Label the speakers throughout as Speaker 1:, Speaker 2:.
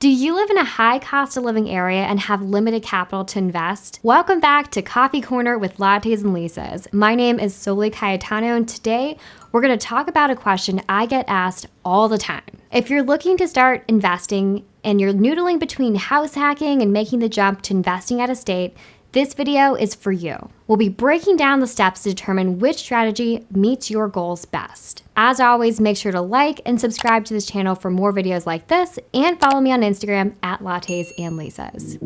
Speaker 1: Do you live in a high cost of living area and have limited capital to invest? Welcome back to Coffee Corner with Lattes and Lisas. My name is Soli Cayetano, and today we're going to talk about a question I get asked all the time. If you're looking to start investing and you're noodling between house hacking and making the jump to investing out of state, this video is for you. We'll be breaking down the steps to determine which strategy meets your goals best. As always, make sure to like and subscribe to this channel for more videos like this, and follow me on Instagram at Lattes and Lisas.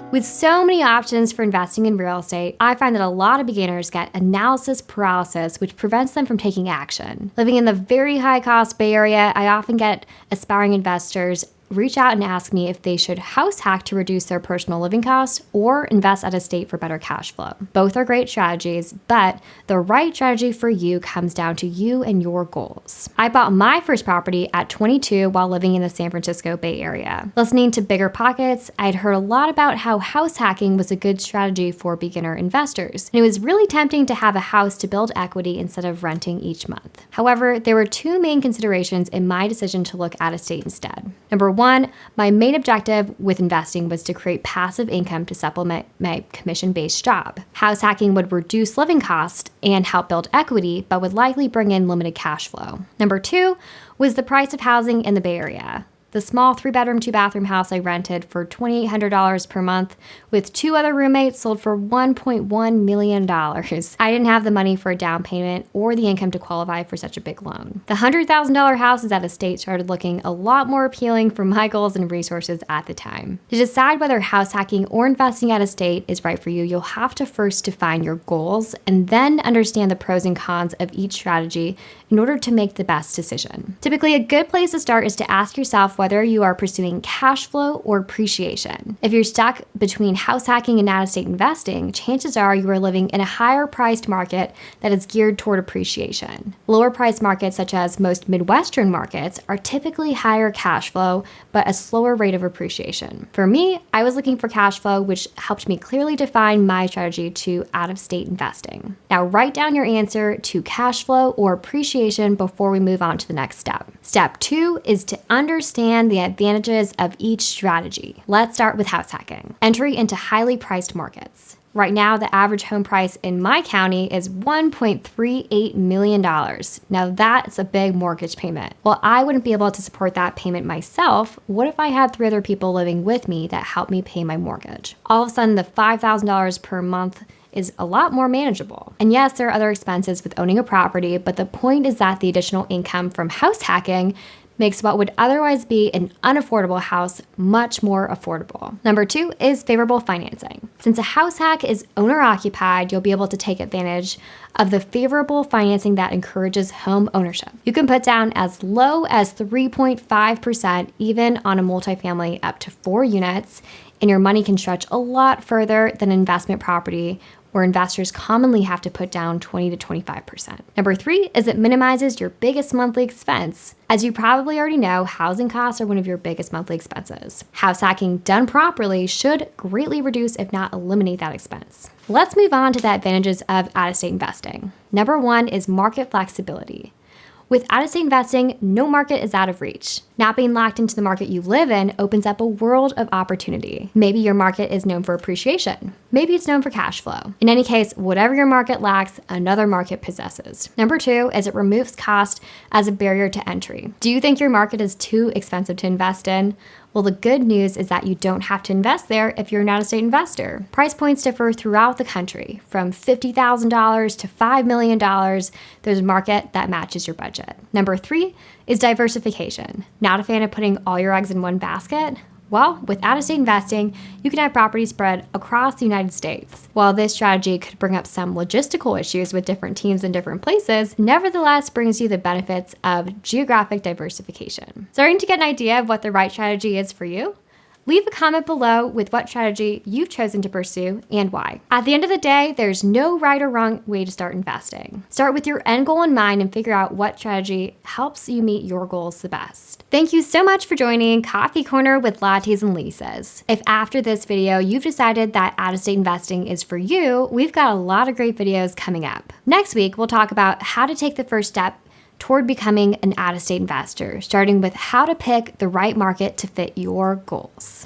Speaker 1: With so many options for investing in real estate, I find that a lot of beginners get analysis paralysis, which prevents them from taking action. Living in the very high-cost Bay Area, I often get aspiring investors reach out and ask me if they should house hack to reduce their personal living costs or invest out of state for better cash flow. Both are great strategies, but the right strategy for you comes down to you and your goals. I bought my first property at 22 while living in the San Francisco Bay Area. Listening to Bigger Pockets, I'd heard a lot about how house hacking was a good strategy for beginner investors, and it was really tempting to have a house to build equity instead of renting each month. However, there were two main considerations in my decision to look out of state instead. Number one, my main objective with investing was to create passive income to supplement my commission-based job. House hacking would reduce living costs and help build equity, but would likely bring in limited cash flow. Number two was the price of housing in the Bay Area. The small 3-bedroom, 2-bathroom house I rented for $2,800 per month with two other roommates sold for $1.1 million. I didn't have the money for a down payment or the income to qualify for such a big loan. The $100,000 houses out of state started looking a lot more appealing for my goals and resources at the time. To decide whether house hacking or investing out of state is right for you, you'll have to first define your goals and then understand the pros and cons of each strategy in order to make the best decision. Typically, a good place to start is to ask yourself whether you are pursuing cash flow or appreciation. If you're stuck between house hacking and out-of-state investing, chances are you are living in a higher priced market that is geared toward appreciation. Lower priced markets, such as most Midwestern markets, are typically higher cash flow, but a slower rate of appreciation. For me, I was looking for cash flow, which helped me clearly define my strategy to out-of-state investing. Now, write down your answer to cash flow or appreciation before we move on to the next step. Step 2 is to understand the advantages of each strategy. Let's start with house hacking. Entry into highly priced markets. Right now, the average home price in my county is $1.38 million. Now that's a big mortgage payment. Well, I wouldn't be able to support that payment myself. What if I had 3 other people living with me that helped me pay my mortgage? All of a sudden, the $5,000 per month is a lot more manageable. And yes, there are other expenses with owning a property, but the point is that the additional income from house hacking makes what would otherwise be an unaffordable house much more affordable. Number 2 is favorable financing. Since a house hack is owner-occupied, you'll be able to take advantage of the favorable financing that encourages home ownership. You can put down as low as 3.5%, even on a multifamily up to 4 units, and your money can stretch a lot further than an investment property where investors commonly have to put down 20 to 25%. Number 3 is it minimizes your biggest monthly expense. As you probably already know, housing costs are one of your biggest monthly expenses. House hacking done properly should greatly reduce, if not eliminate, that expense. Let's move on to the advantages of out-of-state investing. Number 1 is market flexibility. With out-of-state investing, no market is out of reach. Not being locked into the market you live in opens up a world of opportunity. Maybe your market is known for appreciation. Maybe it's known for cash flow. In any case, whatever your market lacks, another market possesses. Number 2 is it removes cost as a barrier to entry. Do you think your market is too expensive to invest in? Well, the good news is that you don't have to invest there if you're an out-of-state investor. Price points differ throughout the country. From $50,000 to $5 million, there's a market that matches your budget. Number 3 is diversification. Not a fan of putting all your eggs in one basket? Well, with out-of-state investing, you can have properties spread across the United States. While this strategy could bring up some logistical issues with different teams in different places, nevertheless brings you the benefits of geographic diversification. Starting to get an idea of what the right strategy is for you? Leave a comment below with what strategy you've chosen to pursue and why. At the end of the day, there's no right or wrong way to start investing. Start with your end goal in mind and figure out what strategy helps you meet your goals the best. Thank you so much for joining Coffee Corner with Lattes and Lisas. If after this video you've decided that out-of-state investing is for you, we've got a lot of great videos coming up. Next week, we'll talk about how to take the first step toward becoming an out-of-state investor, starting with how to pick the right market to fit your goals.